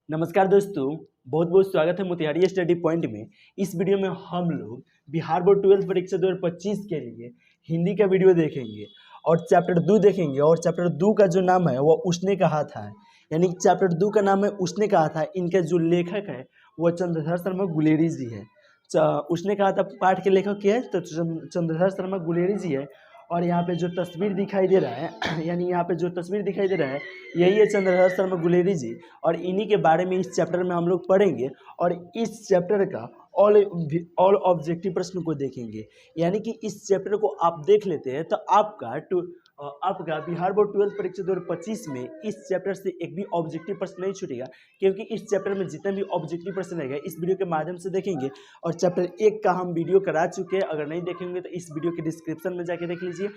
नमस्कार दोस्तों, बहुत बहुत स्वागत है मोतिहारी स्टडी पॉइंट में। इस वीडियो में हम लोग बिहार बोर्ड 12th परीक्षा 2025 के लिए हिंदी का वीडियो देखेंगे और चैप्टर 2 देखेंगे। और चैप्टर 2 का जो नाम है वो उसने कहा था, यानी चैप्टर 2 का नाम है उसने कहा था। इनके जो लेखक है वो चंद्रधर शर्मा गुलेरी जी है। उसने कहा था पाठ के लेखक क्या है, तो चंद्रधर शर्मा गुलेरी जी है। और यहाँ पे जो तस्वीर दिखाई दे रहा है यानी यहाँ पे जो तस्वीर दिखाई दे रहा है यही है चंद्रधर शर्मा गुलेरी जी। और इन्हीं के बारे में इस चैप्टर में हम लोग पढ़ेंगे और इस चैप्टर का ऑल ऑब्जेक्टिव प्रश्न को देखेंगे। यानी कि इस चैप्टर को आप देख लेते हैं तो आपका बिहार बोर्ड 12th परीक्षा 2025 में इस चैप्टर से एक भी ऑब्जेक्टिव प्रश्न नहीं छूटेगा, क्योंकि इस चैप्टर में जितने भी ऑब्जेक्टिव प्रश्न रहेगा इस वीडियो के माध्यम से देखेंगे। और चैप्टर 1 का हम वीडियो करा चुके हैं, अगर नहीं देखेंगे तो इस वीडियो के डिस्क्रिप्शन में जाके देख लीजिए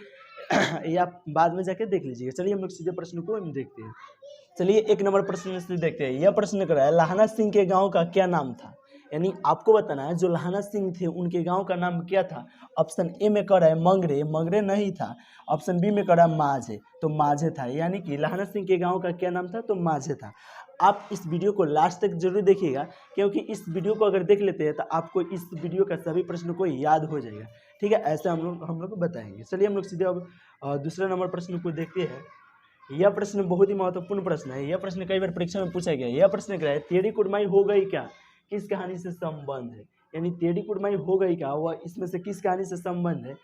या बाद में जाके देख लीजिएगा। चलिए हम लोग सीधे प्रश्न को हम देखते हैं। चलिए 1 नंबर प्रश्न से देखते हैं। यह प्रश्न कर रहा है लाहना सिंह के गांव का क्या नाम था। यानी आपको बताना है जो लाहना सिंह थे उनके गांव का नाम क्या था। ऑप्शन ए में कर रहा है मंगरे, मंगरे नहीं था। ऑप्शन बी में कर रहा है माझे, तो माझे था। यानी कि लाहना सिंह के गांव का क्या नाम था, तो माझे था। आप इस वीडियो को लास्ट तक जरूर देखिएगा, क्योंकि इस वीडियो को अगर देख लेते हैं तो आपको इस वीडियो का सभी प्रश्नों को याद हो जाएगा। ठीक है, ऐसे हम लोग बताएंगे। चलिए हम लोग सीधे अब दूसरे नंबर प्रश्न को देखते हैं। यह प्रश्न बहुत ही महत्वपूर्ण प्रश्न है। यह प्रश्न कई बार परीक्षा में पूछा गया है। यह प्रश्न क्या है, टेढ़ी कुड़माई हो गई क्या किस कहानी से संबंध है। यानी टेढ़ी कुड़माई हो गई क्या वह इसमें से किस कहानी से संबंध है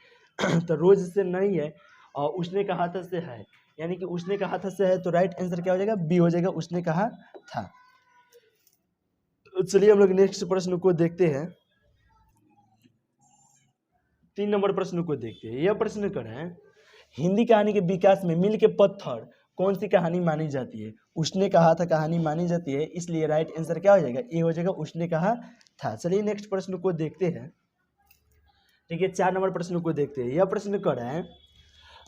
तो रोज से नहीं है और उसने कहा था से है। यानी कि उसने कहा था से है, तो राइट आंसर क्या हो जाएगा, बी हो जाएगा, उसने कहा था। तो चलिए हम लोग नेक्स्ट प्रश्न को देखते हैं। 3 नंबर प्रश्न को देखते हैं। यह प्रश्न कर रहे हैं हिंदी कहानी के विकास में मील के पत्थर कौन सी कहानी मानी जाती है। उसने कहा था कहानी मानी जाती है, इसलिए राइट आंसर क्या हो जाएगा, ए हो जाएगा, उसने कहा था। चलिए नेक्स्ट प्रश्न को देखते हैं। देखिए 4 नंबर प्रश्न को देखते हैं। यह प्रश्न कर रहे हैं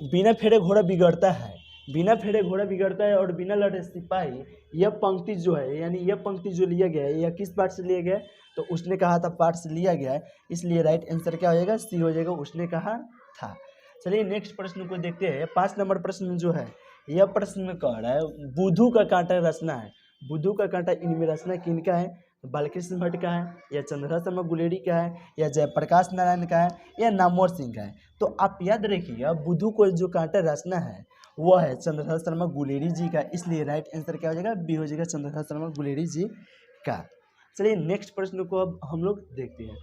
बिना फेरे घोड़ा बिगड़ता है, बिना फेरे घोड़ा बिगड़ता है और बिना लड़े सिपाही। यह पंक्ति जो है, यानी यह पंक्ति जो लिया गया है यह किस पाठ से लिया गया है, तो उसने कहा था पाठ से लिया गया है, इसलिए राइट आंसर क्या हो जाएगा, सी हो जाएगा, उसने कहा था। चलिए नेक्स्ट प्रश्न को देखते हैं। 5 नंबर प्रश्न जो है यह प्रश्न कह रहा है बुद्धू का कांटा रचना है। बुद्धू का कांटा इनमें रचना किनका है, बालकृष्ण भट्ट का है या चंद्रधर शर्मा गुलेरी का है या जयप्रकाश नारायण का है या नामवर सिंह का है। तो आप याद रखिएगा बुद्धू को जो कांटा रचना है वो है चंद्रधर शर्मा गुलेरी जी का, इसलिए राइट आंसर क्या हो जाएगा, बी हो जाएगा, चंद्रधर शर्मा गुलेरी जी का। चलिए नेक्स्ट प्रश्न को अब हम लोग देखते हैं।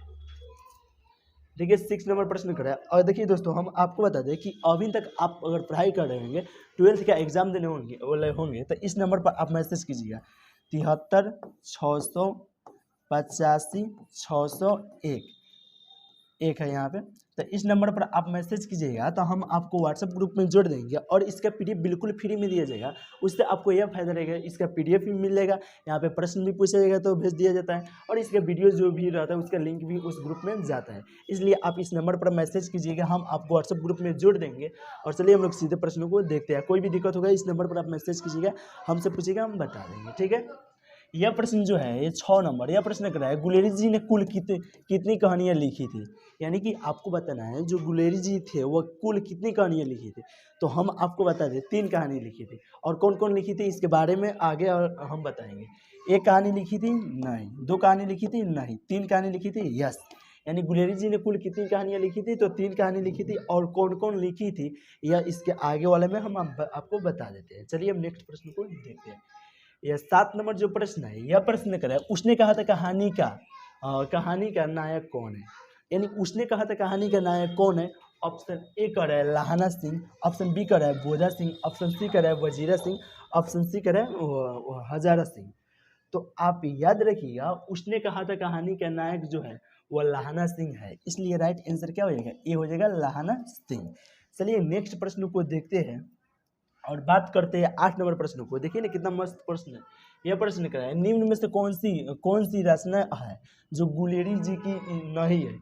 देखिए 6 नंबर प्रश्न कर रहा है। और देखिए दोस्तों हम आपको बता दें कि अभी तक आप अगर पढ़ाई कर रहे होंगे, 12th का एग्जाम देने होंगे तो इस नंबर पर आप मैसेज कीजिएगा 73 685 601 एक है यहाँ पे। तो इस नंबर पर आप मैसेज कीजिएगा तो हम आपको व्हाट्सएप ग्रुप में जोड़ देंगे और इसका पीडीएफ बिल्कुल फ्री में दिया जाएगा। उससे आपको यह फायदा रहेगा, इसका पीडीएफ भी मिलेगा, यहाँ पे प्रश्न भी पूछा जाएगा तो भेज दिया जाता है और इसका वीडियो जो भी रहता है उसका लिंक भी उस ग्रुप में जाता है। इसलिए आप इस नंबर पर मैसेज कीजिएगा, हम आपको व्हाट्सएप ग्रुप में जोड़ देंगे। और चलिए हम लोग सीधे प्रश्नों को देखते हैं। कोई भी दिक्कत होगा इस नंबर पर आप मैसेज कीजिएगा, हमसे पूछिएगा, हम बता देंगे। ठीक है, यह प्रश्न जो है ये 6 नंबर यह प्रश्न कर रहा है गुलेरी जी ने कुल कितनी कहानियाँ लिखी थी। यानी कि आपको बताना है जो गुलेरी जी थे वो कुल कितनी कहानियाँ लिखी थी, तो हम आपको बता दें 3 कहानी लिखी थी। और कौन कौन लिखी थी इसके बारे में आगे और हम बताएंगे। 1 कहानी लिखी थी, नहीं। 2 कहानी लिखी थी, नहीं। 3 कहानी लिखी थी, यस। यानी गुलेरी जी ने कुल कितनी कहानियाँ लिखी थी, तो 3 कहानी लिखी थी। और कौन कौन लिखी थी यह इसके आगे वाले में हम आपको बता देते हैं। चलिए हम नेक्स्ट प्रश्न को देखते हैं। यह 7 नंबर जो प्रश्न है यह प्रश्न कर रहा है उसने कहा था कहानी का नायक कौन है। यानी उसने कहा था कहानी का नायक कौन है। ऑप्शन ए कर रहा है लाहना सिंह, ऑप्शन बी कर रहा है बोधा सिंह, ऑप्शन सी कर रहा है वजीरा सिंह, ऑप्शन सी कर रहा है हजारा सिंह। तो आप याद रखिएगा उसने कहा था कहानी का नायक जो है वो लाहना सिंह है, इसलिए राइट आंसर क्या हो जाएगा, ए हो जाएगा, लाहना सिंह। चलिए नेक्स्ट प्रश्न को देखते हैं और बात करते हैं 8 नंबर प्रश्न को। देखिए ना कितना मस्त प्रश्न है। यह प्रश्न क्या है, निम्न में से कौन सी रचना है जो गुलेरी जी की नहीं है।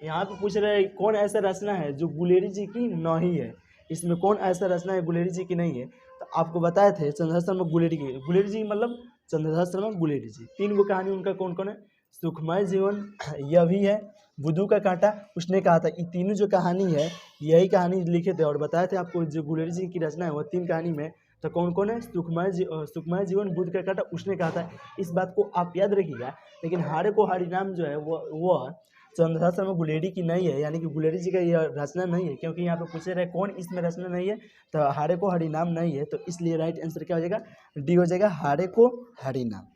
यहाँ पे पूछ रहे हैं कौन ऐसा रचना है जो गुलेरी जी की नहीं है, इसमें कौन ऐसा रचना है गुलेरी जी की नहीं है। तो आपको बताए थे चंद्रधर शर्मा गुलेरी की, गुलेरी जी मतलब चंद्रधर शर्मा गुलेरी जी। 3 गो कहानी उनका कौन कौन है, सुखमय जीवन, यह भी है, बुद्धू का कांटा। उसने कहा था ये तीनों जो कहानी है यही कहानी लिखे थे और बताए थे आपको जो गुलेरी जी की रचना है वो 3 कहानी में। तो कौन कौन है? सुखमय जीवन बुद्ध का काटा उसने कहा था, इस बात को आप याद रखिएगा। लेकिन हारे को हारी नाम जो है वो चंद्रशेखर शर्मा गुलेरी की नहीं है, यानी कि गुलेरी जी का यह रचना नहीं है, क्योंकि यहाँ पे पूछे रहे कौन इसमें रचना नहीं है, तो हारे को हरि नाम नहीं है, तो इसलिए राइट आंसर क्या हो जाएगा? डी हो जाएगा, हारे को हरि नाम।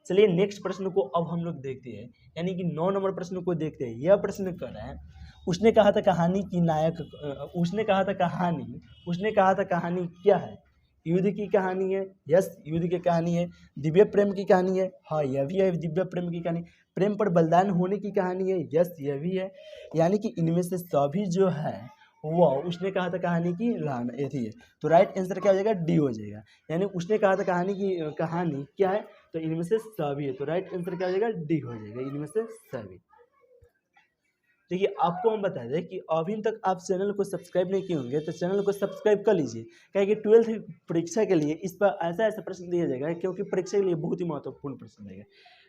चलिए नेक्स्ट प्रश्न को अब हम लोग देखते हैं, यानी कि 9 नंबर प्रश्न को देखते हैं। यह प्रश्न कर रहा है, उसने कहा था कहानी की नायक, उसने कहा था कहानी क्या है? युद्ध की कहानी है? यस, युद्ध की कहानी है। दिव्य प्रेम की कहानी है? हाँ, यह भी है, दिव्य प्रेम की कहानी। प्रेम पर बलिदान होने की कहानी है? यस, यह भी है। यानी कि इनमें से सभी जो है वो उसने कहा था कहानी की थी, तो राइट आंसर क्या हो जाएगा? डी हो जाएगा। यानी उसने कहा था कहानी क्या है? तो इनमें से सभी है, तो राइट आंसर क्या हो जाएगा? डी हो जाएगा, इनमें से सभी। देखिए आपको हम बता दें कि अभी तक आप चैनल को सब्सक्राइब नहीं किए होंगे तो चैनल को सब्सक्राइब कर लीजिए, क्या कि 12th परीक्षा के लिए इस पर ऐसा प्रश्न दिया जाएगा, क्योंकि परीक्षा के लिए बहुत ही महत्वपूर्ण प्रश्न रहेगा।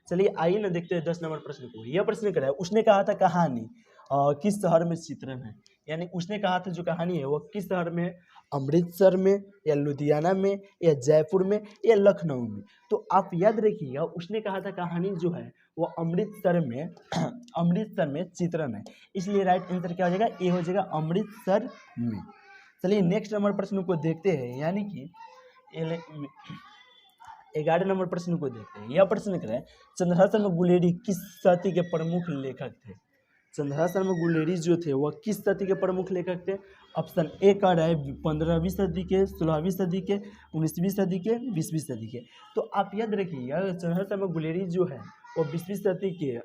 चलिए आइए ना देखते हैं 10 नंबर प्रश्न को। यह प्रश्न क्या है? उसने कहा था कहानी किस शहर में चित्रण है? यानी उसने कहा था जो कहानी है वो किस शहर में है? अमृतसर में, या लुधियाना में, या जयपुर में, या लखनऊ में? तो आप याद रखिएगा, उसने कहा था कहानी जो है वो अमृतसर में अमृतसर में चित्रण है, इसलिए राइट आंसर क्या हो जाएगा? ए हो जाएगा, अमृतसर में। चलिए नेक्स्ट नंबर प्रश्न को देखते हैं, यानी कि 11 नंबर प्रश्न को देखते हैं। यह प्रश्न क्या है? चंद्रशेखर शर्मा गुलेरी किस सदी के प्रमुख लेखक थे? चंद्रशेखर शर्मा गुलेरी जो थे वह किस सदी के प्रमुख लेखक थे? ऑप्शन ए कह रहा है 15वीं सदी के, 16वीं सदी के, 19वीं सदी के, 20वीं सदी के। तो आप याद रखिएगा चंद्रशेखर शर्मा गुलेरी जो है वो 20वीं सदी के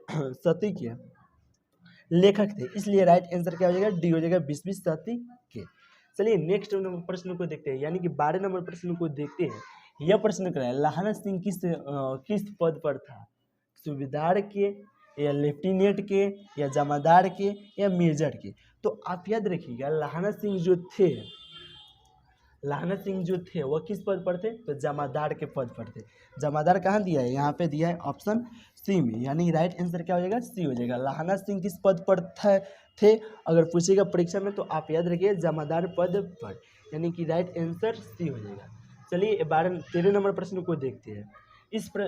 लेखक थे, इसलिए राइट आंसर क्या हो जाएगा? डी हो जाएगा, 20वीं सदी के। चलिए नेक्स्ट प्रश्न को देखते हैं, यानी कि 12 नंबर प्रश्न को देखते हैं। यह प्रश्न क्या है? लाहना सिंह किस पद पर था? सूबेदार के, या लेफ्टिनेंट के, या जमादार के, या मेजर के? तो आप याद रखिएगा लाहना सिंह जो थे वह किस पद पर थे? तो जमादार के पद पर थे। जमादार कहाँ दिया है? यहाँ पे दिया है ऑप्शन सी में, यानी राइट आंसर क्या हो जाएगा? सी हो जाएगा। लाहना सिंह किस पद पर थे अगर पूछेगा परीक्षा में, तो आप याद रखिए जमादार पद पर, यानी कि राइट आंसर सी हो जाएगा। चलिए 13 नंबर प्रश्न को देखते हैं।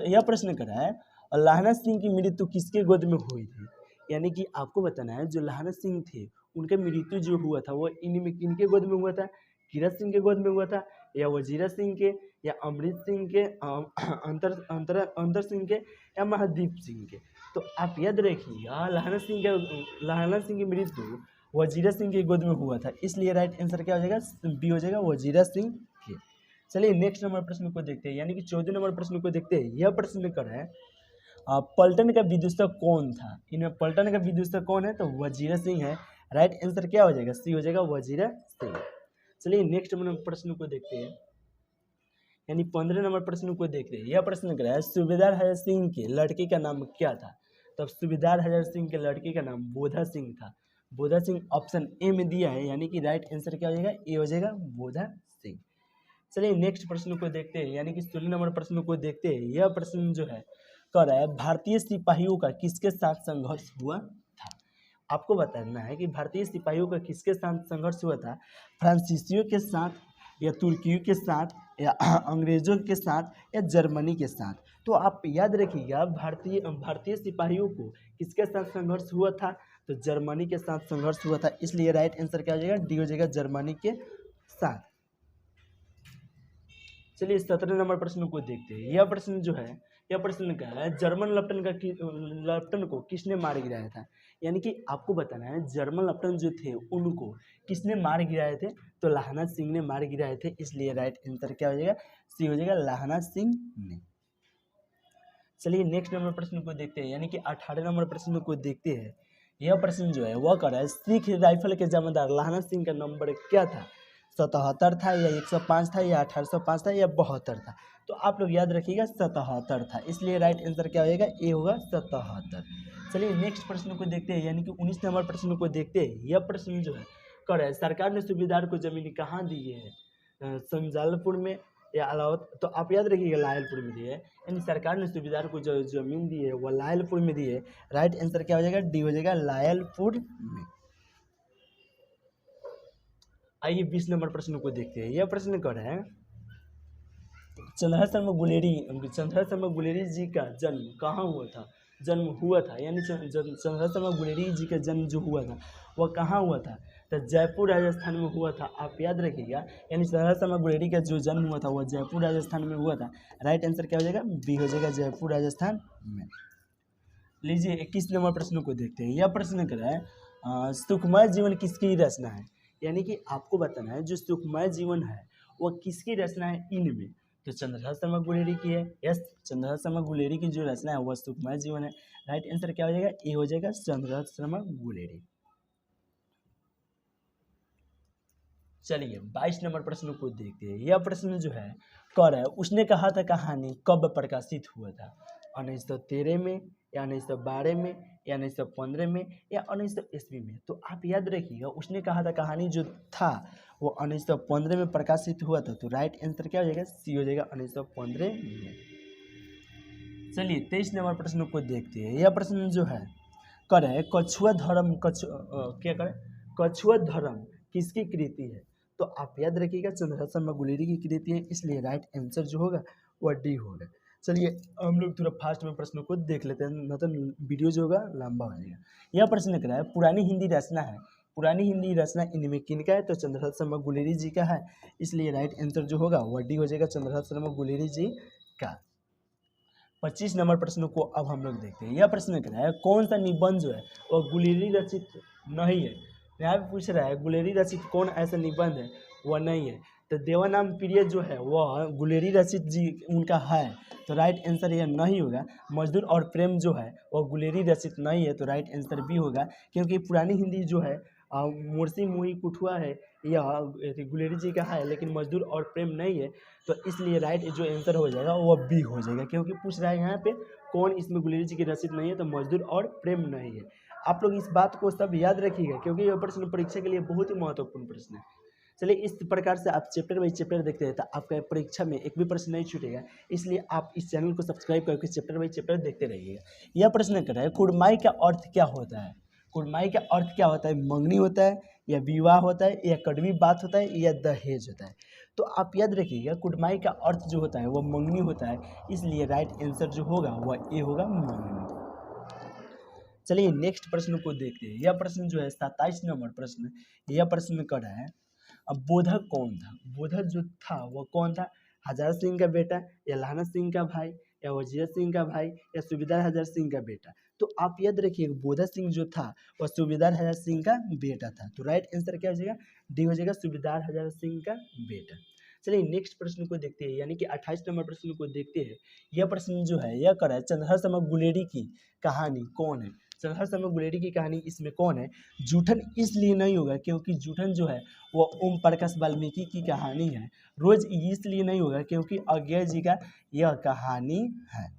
यह प्रश्न कर रहा है, लाहना सिंह की मृत्यु किसके गोद में हुई थी? यानी कि आपको बताना है जो लाहना सिंह थे उनका मृत्यु जो हुआ था वो इनमें किनके गोद में हुआ था? कीरत सिंह के गोद में हुआ था, या वजीरा सिंह के, या अमृत सिंह के, अंतर सिंह के, या महादीप सिंह के? तो आप याद रखिएगा लाहना सिंह की मृत्यु वजीरा सिंह के गोद में हुआ था, इसलिए राइट आंसर क्या हो जाएगा? बी हो जाएगा, वजीरा सिंह के। चलिए नेक्स्ट नंबर प्रश्न को देखते हैं, यानी कि 14 नंबर प्रश्न को देखते हैं। यह प्रश्न कर है पलटन का विदूषक कौन था? इनमें पलटन का विदूषक कौन है? तो वजीरा सिंह है। राइट आंसर क्या हो जाएगा? सी हो जाएगा, वजीरा सिंह। चलिए नेक्स्ट प्रश्न को देखते हैं, यानी 15 नंबर प्रश्न को देखते हैं। यह प्रश्न कर रहा है सूबेदार हजर सिंह के लड़के का नाम क्या था? तब सूबेदार हजर सिंह के लड़के का नाम बोधा सिंह था। बोधा सिंह ऑप्शन ए में दिया है, यानी कि राइट आंसर क्या हो जाएगा? ए हो जाएगा, बोधा सिंह। चलिए नेक्स्ट प्रश्न को देखते हैं, यानी कि 16 नंबर प्रश्न को देखते हैं। यह प्रश्न जो है कह रहा है भारतीय सिपाहियों का किसके साथ संघर्ष हुआ था? आपको बताना है कि भारतीय सिपाहियों का किसके साथ संघर्ष हुआ था? फ्रांसीसियों के साथ, या तुर्कियों के साथ, या अंग्रेजों के साथ, या जर्मनी के साथ? तो आप याद रखिएगा भारतीय सिपाहियों को किसके साथ संघर्ष हुआ था? तो जर्मनी के साथ संघर्ष हुआ था, इसलिए राइट आंसर क्या हो जाएगा? डी हो जाएगा, जर्मनी के साथ। चलिए 17 नंबर प्रश्न को देखते हैं। यह प्रश्न जो है, यह प्रश्न क्या है? जर्मन लेफ्टिनेंट को किसने मार गिराया था? यानी कि आपको बताना है जर्मन लेफ्टिनेंट जो थे उनको किसने मार गिराए थे? तो लाहना सिंह ने मार गिराए थे, इसलिए राइट आंसर क्या हो जाएगा? सी हो जाएगा, लाहना सिंह ने। चलिए नेक्स्ट नंबर प्रश्न को देखते हैं, यानी कि 18 नंबर प्रश्न को देखते हैं। यह प्रश्न जो है वह कर रहा है सिख राइफल के जमादार लाहना सिंह का नंबर क्या था? 77 था, या 105 था, या 1805 था, या 72 था? तो आप लोग याद रखिएगा 77 था, इसलिए राइट आंसर क्या होगा? ए होगा, 77। चलिए नेक्स्ट प्रश्न को देखते हैं, यानी कि 19 नंबर प्रश्न को देखते हैं। यह प्रश्न जो है कर रहा है सरकार ने सूबेदार को जमीन कहाँ दी है? संजालपुर में, या अलावत? तो आप याद रखिएगा लायलपुर में दी है, यानी सरकार ने सूबेदार को जो जमीन दी है वह लायलपुर में दी है। राइट आंसर क्या हो जाएगा? डी हो जाएगा, लायलपुर में। आइए 20 नंबर प्रश्न को देखते हैं। यह प्रश्न कर रहा है चंद्रहास शर्मा गुलेरी जी का जन्म कहाँ हुआ था? जन्म हुआ था यानी चंद्रहास शर्मा गुलेरी जी का जन्म जो हुआ था वह कहाँ हुआ था? तो जयपुर राजस्थान में हुआ था, आप याद रखिएगा। यानी चंद्रहास शर्मा गुलेरी का जो जन्म हुआ था वह जयपुर राजस्थान में हुआ था। राइट आंसर क्या हो जाएगा? बी हो जाएगा, जयपुर राजस्थान में। लीजिए 21 नंबर प्रश्न को देखते हैं। यह प्रश्न कर रहा है सुखमय जीवन किसकी रचना है? यानी कि आपको बताना है जो सुखमय जीवन है वह किसकी रचना है इनमें। तो चंद्रहास शर्मा गुलेरी की है। यस, चंद्रहास शर्मा गुलेरी की जो रचना है वह सुखमय जीवन है। राइट आंसर क्या हो जाएगा? ए हो जाएगा, चंद्रहास शर्मा गुलेरी। चलिए 22 नंबर प्रश्न को देखते हैं। यह प्रश्न जो है कर है उसने कहा था कहानी कब प्रकाशित हुआ था? 1913 में या 1912 में या 1915 में या 1900 ईस्वी में? तो आप याद रखिएगा उसने कहा था कहानी जो था वो 1915 में प्रकाशित हुआ था। तो राइट आंसर क्या हो जाएगा? सी हो जाएगा, 1915 में। चलिए 23 नंबर प्रश्न को देखते हैं। यह प्रश्न जो है करे कछुआ धर्म क्या करे कछुआ धर्म किसकी कृति है? तो आप याद रखिएगा चंद्रहास शर्मा गुलेरी की कृति है, इसलिए राइट आंसर जो होगा वह डी होगा। चलिए हम लोग थोड़ा फास्ट में प्रश्नों को देख लेते हैं, न तो वीडियो जो होगा लंबा हो जाएगा। यह प्रश्न करा है पुरानी हिंदी रचना है, पुरानी हिंदी रचना इनमें किनका है? तो चंद्रहास शर्मा गुलेरी जी का है, इसलिए राइट आंसर जो होगा वह डी हो जाएगा, चंद्रहास शर्मा गुलेरी जी का। 25 नंबर प्रश्न को अब हम लोग देखते हैं। यह प्रश्न कह रहा है कौन सा निबंध जो है वह गुलेरी रचित नहीं है? यहाँ पे पूछ रहा है गुलेरी रचित कौन ऐसा निबंध है वह नहीं है? तो देवानाम प्रिय जो है वह गुलेरी रचित जी उनका है, तो राइट आंसर यह नहीं होगा। मजदूर और प्रेम जो है वह गुलेरी रचित नहीं है, तो राइट आंसर बी होगा। क्योंकि पुरानी हिंदी जो है मुर्शी मुही कुठुआ है यह गुलेरी जी का है, लेकिन मजदूर और प्रेम नहीं है, तो इसलिए राइट जो आंसर हो जाएगा वह बी हो जाएगा। क्योंकि पूछ रहा है यहाँ पे कौन इसमें गुलेरी जी की रचित नहीं है, तो मजदूर और प्रेम नहीं है। आप लोग इस बात को सब याद रखिएगा क्योंकि यह प्रश्न परीक्षा के लिए बहुत ही महत्वपूर्ण प्रश्न है। चलिए इस प्रकार से आप चैप्टर बाई चैप्टर देखते हैं तो आपका परीक्षा में एक भी प्रश्न नहीं छूटेगा, इसलिए आप इस चैनल को सब्सक्राइब करके चैप्टर बाई चैप्टर देखते रहिएगा। यह प्रश्न कर रहा है कुड़माई का अर्थ क्या होता है? कुड़माई का अर्थ क्या होता है? मंगनी होता है या विवाह होता है या कड़वी बात होता है या दहेज होता है? तो आप याद रखिएगा कुड़माई का अर्थ जो होता है वह मंगनी होता है, इसलिए राइट आंसर जो होगा वह ए होगा, मंगनी। चलिए नेक्स्ट प्रश्न को देखते हैं। यह प्रश्न जो है 27 नंबर प्रश्न, यह प्रश्न कर रहा है अब बोधक कौन था? बोधक जो था वह कौन था? हजार सिंह का बेटा या लाना सिंह का भाई या वजीर सिंह का भाई या सूबेदार हजार सिंह का बेटा? तो आप याद रखिए बोधा सिंह जो था वह सूबेदार हजार सिंह का बेटा था, तो राइट आंसर क्या हो जाएगा? डी हो जाएगा, सूबेदार हजार सिंह का बेटा। चलिए नेक्स्ट प्रश्न को देखते हैं, यानी कि 28 नंबर प्रश्न को देखते हैं। यह प्रश्न जो है यह कर रहा है चंद्रहास शर्मा गुलेरी की कहानी कौन है? चंद्रहास शर्मा गुलेरी की कहानी इसमें कौन है? जूठन इसलिए नहीं होगा क्योंकि जूठन जो है वो ओम प्रकाश वाल्मीकि की कहानी है। रोज इसलिए नहीं होगा क्योंकि अज्ञेय जी का यह कहानी है।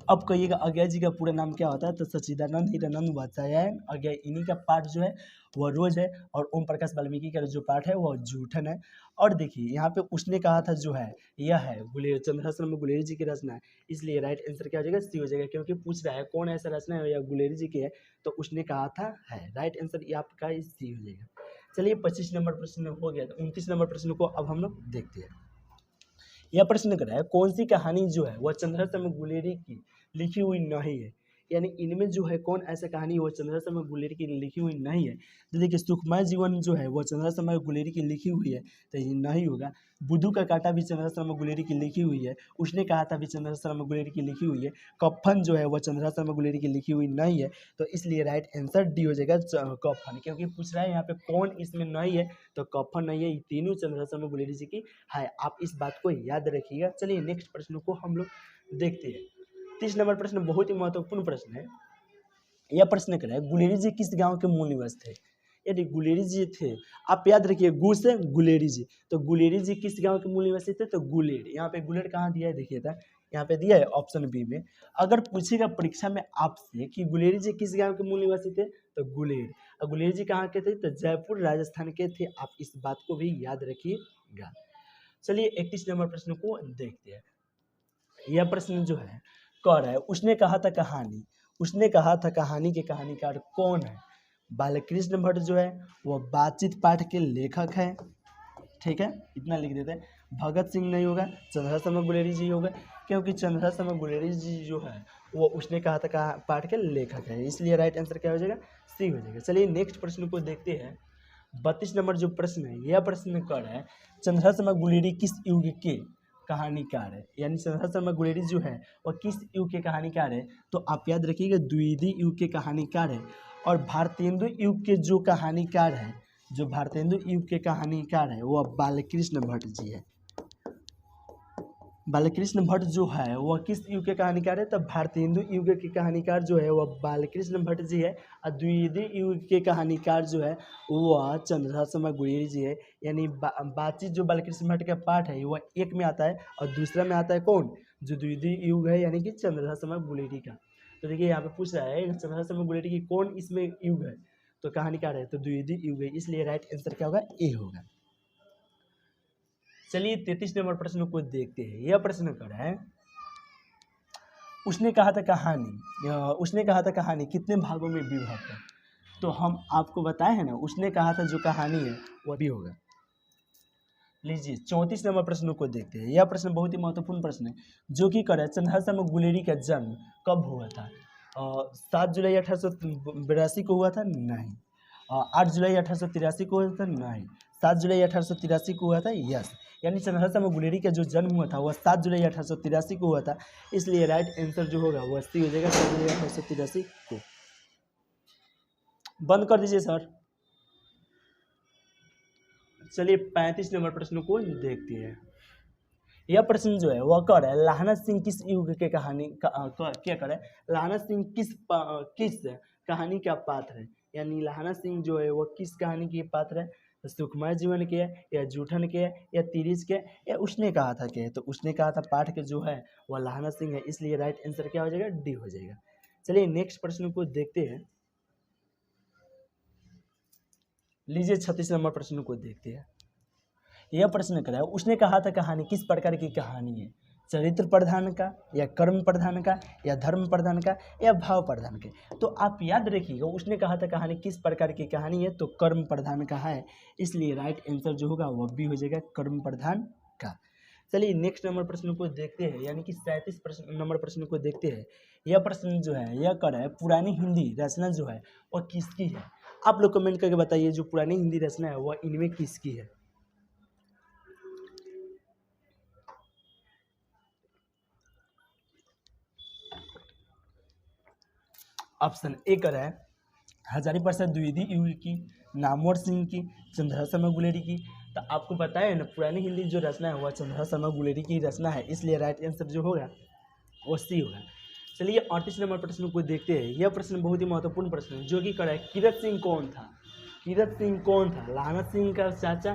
अब कहिएगा अज्ञेय जी का पूरा नाम क्या होता है? तो सच्चिदानंद हिरानंद वात्स्यायन अज्ञेय, इन्हीं का पाठ जो है वह रोज है, और ओम प्रकाश वाल्मीकि का जो पाठ है वह जूठन है। और देखिए यहाँ पे उसने कहा था जो है यह है चंद्रहास शर्मा गुलेरी जी की रचना है, इसलिए राइट आंसर क्या हो जाएगा? सी हो जाएगा। क्योंकि पूछ रहा है कौन ऐसा रचना है या गुलेरी जी की है, तो उसने कहा था है। राइट आंसर ये आपका सी हो जाएगा। चलिए 25 नंबर प्रश्न हो गया, तो 29 नंबर प्रश्न को अब हम लोग देखते हैं। यह प्रश्न कर रहा है कौन सी कहानी जो है वह चंद्रहास शर्मा गुलेरी की लिखी हुई नहीं है? यानी इनमें जो है कौन ऐसा कहानी वो चंद्रहास शर्मा गुलेरी की लिखी हुई नहीं है? तो देखिए सुखमय जीवन जो है वो चंद्रहास शर्मा गुलेरी की लिखी हुई है, तो ये नहीं होगा। बुद्धू का कांटा भी चंद्रहास शर्मा गुलेरी की लिखी हुई है, उसने कहा था भी चंद्रहास शर्मा गुलेरी की लिखी हुई है। कफन जो है वह चंद्रहास शर्मा गुलेरी की लिखी हुई नहीं है, तो इसलिए राइट आंसर डी हो जाएगा, कफन। क्योंकि पूछ रहा है यहाँ पे कौन इसमें नहीं है, तो कफन नहीं है, ये तीनों चंद्रहास शर्मा गुलेरी जी की है। आप इस बात को याद रखिएगा। चलिए नेक्स्ट प्रश्न को हम लोग देखते हैं। 30 नंबर प्रश्न बहुत ही महत्वपूर्ण प्रश्न है। यह प्रश्न कर रहा है गुलेरी जी किस गांव के मूल निवासी थे? यदि गुलेरी जी थे, आप याद रखिए गु से गुलेरी जी, तो गुलेरी जी किस गांव के मूल निवासी थे? तो गुलेर। यहाँ पे गुलेर कहाँ दिया है देखिए था, यहाँ पे दिया है ऑप्शन बी में। अगर पूछेगा परीक्षा में आपसे कि गुलेरी जी किस गांव के मूल निवासी थे, तो गुलेर। और गुलेरी जी कहाँ के थे? तो जयपुर राजस्थान के थे। आप इस बात को भी याद रखिएगा। चलिए 31 नंबर प्रश्न को देखते हैं। यह प्रश्न जो है कह रहा है उसने कहा था कहानी, उसने कहा था कहानी के कहानीकार कौन है? बालकृष्ण भट्ट जो है वह बातचीत पाठ के लेखक है, ठीक है, इतना लिख देते हैं। भगत सिंह नहीं होगा, चंद्रशेखर शर्मा गुलेरी जी होगा, क्योंकि चंद्रशेखर शर्मा गुलेरी जी जो है वो उसने कहा था कहा पाठ के लेखक है, इसलिए राइट आंसर क्या हो जाएगा, सी हो जाएगा। चलिए नेक्स्ट प्रश्न को देखते हैं। 32 नंबर जो प्रश्न है, यह प्रश्न कर है चंद्रशेखर शर्मा गुलेरी किस युग के कहानीकार है, यानी चंद्रशेखर शर्मा गुलेरी जो है वह किस युग के कहानीकार है। तो आप याद रखिएगा द्विवेदी युग के कहानीकार है, और भारतेंदु युग के जो कहानीकार है, जो भारतेंदु युग के कहानीकार है वह बालकृष्ण भट्ट जी है। बालकृष्ण भट्ट जो है वह किस युग के कहानीकार है, तब भारतेंदु युग के कहानीकार जो है वह बालकृष्ण भट्ट जी है, और द्विवेदी युग के कहानीकार जो है वह चंद्रशेखर शर्मा गुलेरी जी है। यानी बातचीत जो बालकृष्ण भट्ट का पाठ है वह एक में आता है, और दूसरा में आता है कौन, जो द्विवेदी युग है यानी कि चंद्रशेखर शर्मा गुलेरी का। तो देखिए यहाँ पे पूछ रहा है चंद्रशेखर शर्मा गुलेरी की कौन इसमें युग है, तो कहानीकार है तो द्विवेदी युग है, इसलिए राइट आंसर क्या होगा, ए होगा। चलिए 33 नंबर प्रश्न को देखते हैं। यह प्रश्न कर है उसने कहा था कहानी कितने भागों में विभक्त है। तो हम आपको बताए हैं ना, उसने कहा था जो कहानी है वह भी होगा। लीजिए 34 नंबर प्रश्न को देखते हैं। यह प्रश्न बहुत ही महत्वपूर्ण प्रश्न है, जो कि कर चंद्रशेखर शर्मा गुलेरी का जन्म कब हुआ था। 7 जुलाई 1882 को हुआ था, नहीं। 8 जुलाई 1883 को हुआ था, नहीं। 7 जुलाई 1883 को हुआ था, यस। यानी चंद्रशेखर शर्मा गुलेरी का जो जन्म हुआ था वह 7 जुलाई 1883 को हुआ था, इसलिए राइट आंसर जो होगा वह सी हो जाएगा, 7 जुलाई 1883 को। बंद कर दीजिए सर। चलिए 35 नंबर प्रश्न को देखते हैं। यह प्रश्न जो है वह कर है लाहना सिंह किस युग के क्या करे, लाहना सिंह किस कहानी का पात्र है। यानी लाहना सिंह जो है वह किस कहानी के पात्र है, सुखमय जीवन के, या जूठन के, या तिरिस के, या उसने कहा था के। तो उसने कहा था पाठ के जो है वह लाहना सिंह है, इसलिए राइट आंसर क्या हो जाएगा, डी हो जाएगा। चलिए नेक्स्ट प्रश्न को देखते हैं। लीजिए 36 नंबर प्रश्न को देखते हैं। यह प्रश्न कर रहा है उसने कहा था कहानी किस प्रकार की कहानी है, चरित्र प्रधान का, या कर्म प्रधान का, या धर्म प्रधान का, या भाव प्रधान के। तो आप याद रखिएगा उसने कहा था कहानी किस प्रकार की कहानी है, तो कर्म प्रधान का है, इसलिए राइट आंसर जो होगा वह भी हो जाएगा कर्म प्रधान का। चलिए नेक्स्ट नंबर प्रश्न को देखते हैं, यानी कि 37 नंबर प्रश्न को देखते हैं। यह प्रश्न जो है यह कर है पुरानी हिंदी रचना जो है वह किसकी है। आप लोग कमेंट करके बताइए जो पुरानी हिंदी रचना है वह इनमें किसकी है। ऑप्शन ए कर है हजारी प्रसाद द्विवेदी युग की, नामवर सिंह की, चंद्रशेखर शर्मा गुलेरी की। तो आपको बताया ना पुरानी हिंदी जो रचना है वह चंद्रशेखर शर्मा गुलेरी की रचना है, इसलिए राइट आंसर जो होगा वो सी होगा। चलिए 38 नंबर प्रश्न को देखते हैं। यह प्रश्न बहुत ही महत्वपूर्ण प्रश्न है, जो कि कर है कीरत सिंह कौन था। कीरत सिंह कौन था, लाहना सिंह का चाचा,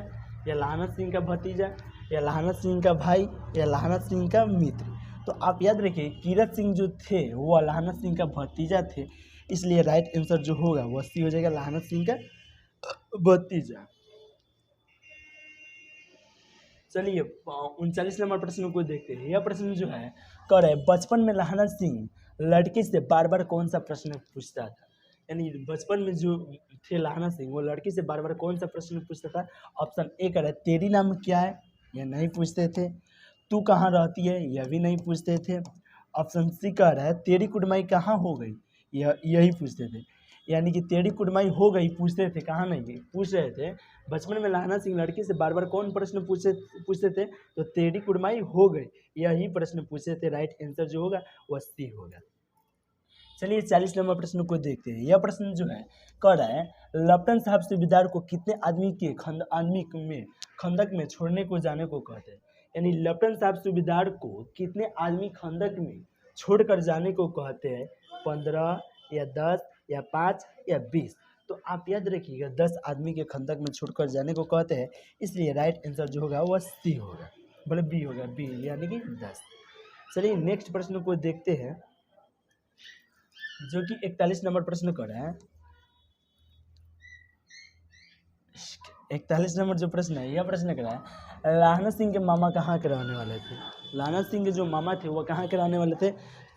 या लाहना सिंह का भतीजा, या लाहना सिंह का भाई, या लाहना सिंह का मित्र। तो आप याद रखिए कीरत सिंह जो थे वह लाहना सिंह का भतीजा थे, इसलिए राइट आंसर जो होगा वह सी हो जाएगा, लाहना सिंह का भतीजा। चलिए 39 नंबर प्रश्न को देखते हैं। यह प्रश्न जो है कर है बचपन में लाहना सिंह लड़के से बार बार कौन सा प्रश्न पूछता था। यानी बचपन में जो थे लाहना सिंह वो लड़की से बार बार कौन सा प्रश्न पूछता था। ऑप्शन ए कर है तेरी नाम क्या है, यह नहीं पूछते थे। तू कहाँ रहती है, यह भी नहीं पूछते थे। ऑप्शन सी कर है तेरी कुटमाई कहाँ हो गई, यही पूछते थे। यानी कि तेरी कुटमाई हो गई पूछते थे, कहाँ नहीं पूछ रहे थे। बचपन में लाहना सिंह लड़की से बार बार कौन प्रश्न पूछते थे, तो तेरी कुटमाई हो गई यही प्रश्न पूछते थे। राइट आंसर जो होगा वह सी होगा। चलिए 40 नंबर प्रश्न को देखते हैं। यह प्रश्न जो है कह रहा है लपटन साहब सूबेदार को कितने आदमी के खंदक में छोड़ने को जाने को कहते हैं। यानी लपटन साहब सूबेदार को कितने आदमी खंदक में छोड़कर जाने को कहते हैं, 15 या 10 या 5 या 20। तो आप याद रखिएगा 10 आदमी के खंदक में छोड़कर जाने को कहते हैं, इसलिए राइट आंसर जो होगा वह सी होगा, मतलब बी होगा, बी यानी कि 10। चलिए नेक्स्ट प्रश्न को देखते हैं, जो कि 41 नंबर प्रश्न कर रहे हैं। 41 नंबर जो प्रश्न है यह प्रश्न कर रहा है लाहना सिंह के मामा कहाँ के रहने वाले थे। लाहना सिंह के जो मामा थे वह कहाँ के रहने वाले थे,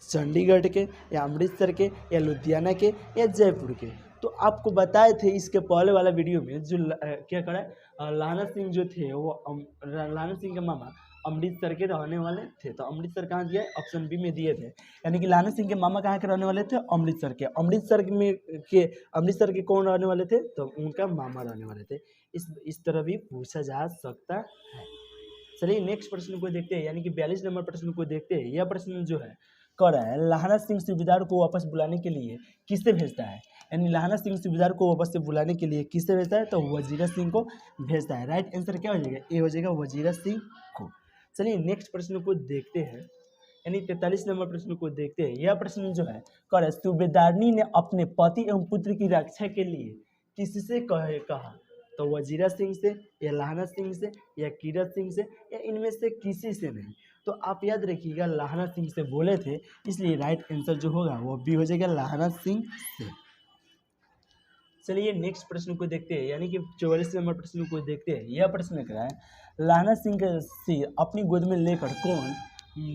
चंडीगढ़ के, या अमृतसर के, या लुधियाना के, या जयपुर के। तो आपको बताए थे इसके पहले वाला वीडियो में जो क्या करा है लाना सिंह जो थे वो लाना सिंह के मामा अमृतसर के रहने वाले थे। तो अमृतसर कहाँ दिया है, ऑप्शन बी में दिए थे। यानी कि लाना सिंह के मामा कहाँ के रहने वाले थे, अमृतसर के। अमृतसर के कौन रहने वाले थे, तो उनका मामा रहने वाले थे। इस तरह भी पूछा जा सकता है। चलिए नेक्स्ट प्रश्न को देखते हैं, यानी कि 42 नंबर प्रश्न को देखते हैं। यह प्रश्न जो है कह रहा है लाहना सिंह सूबेदार को वापस बुलाने के लिए किससे भेजता है। यानी लाहना सिंह सूबेदार को वापस से बुलाने के लिए किससे भेजता है, तो वजीरा सिंह को भेजता है। राइट आंसर क्या हो जाएगा, ए हो जाएगा वजीरा सिंह को। चलिए नेक्स्ट प्रश्न को देखते हैं, यानी 43 नंबर प्रश्न को देखते हैं। यह प्रश्न जो है कह रहा है सूबेदारनी ने अपने पति एवं पुत्र की रक्षा के लिए किससे कहा, तो वजीरा सिंह से या लाहना सिंह से या कीरत सिंह से या इनमें से किसी से नहीं। तो आप याद रखिएगा लाहना सिंह से बोले थे, इसलिए राइट आंसर जो होगा वो भी हो जाएगा लाहना सिंह से। चलिए नेक्स्ट प्रश्न को देखते हैं, यानी कि 44 नंबर प्रश्न को देखते हैं। यह प्रश्न कह रहा है लाहना सिंह का सिर अपनी गोद में लेकर कौन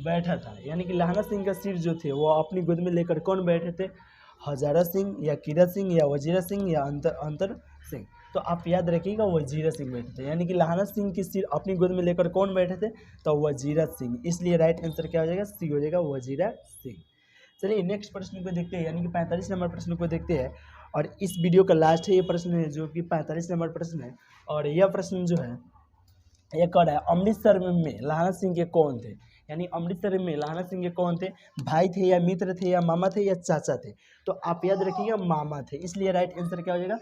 बैठा था। यानी कि लाहना सिंह का सिर जो थे वो अपनी गोद में लेकर कौन बैठे थे, हजारा सिंह या कीरत सिंह या वजीरा सिंह या अंतर सिंह। तो आप याद रखिएगा वजीरा सिंह बैठे थे। यानी कि लाहना सिंह की सिर अपनी गोद में लेकर कौन बैठे थे, तो वजीरा सिंह। इसलिए राइट आंसर क्या हो जाएगा, सी हो जाएगा वजीरा सिंह। चलिए नेक्स्ट प्रश्न को देखते हैं, यानी कि 45 नंबर प्रश्न को देखते हैं। और इस वीडियो का लास्ट है ये प्रश्न है जो कि 45 नंबर प्रश्न है। और यह प्रश्न जो है यह कह रहा है अमृतसर में लाहना सिंह के कौन थे। यानी अमृतसर में लाहना सिंह के कौन थे, भाई थे या मित्र थे या मामा थे या चाचा थे। तो आप याद रखिएगा मामा थे, इसलिए राइट आंसर क्या हो जाएगा,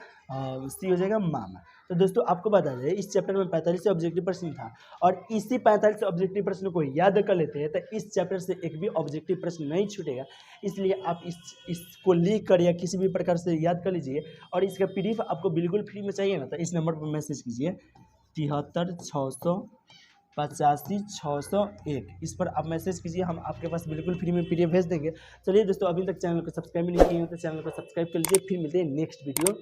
सी हो जाएगा मामा। तो दोस्तों आपको बता दें इस चैप्टर में 45 ऑब्जेक्टिव प्रश्न था, और इसी 45 ऑब्जेक्टिव प्रश्न को याद कर लेते हैं तो इस चैप्टर से एक भी ऑब्जेक्टिव प्रश्न नहीं छूटेगा। इसलिए आप इसको लिख कर या किसी भी प्रकार से याद कर लीजिए। और इसका PDF आपको बिल्कुल फ्री में चाहिए ना, तो इस नंबर पर मैसेज कीजिए 73685601। इस पर आप मैसेज कीजिए, हम आपके पास बिल्कुल फ्री में PDF भेज देंगे। चलिए दोस्तों अभी तक चैनल को सब्सक्राइब नहीं किए हैं तो चैनल को सब्सक्राइब कर लीजिए। फिर मिलते हैं नेक्स्ट वीडियो।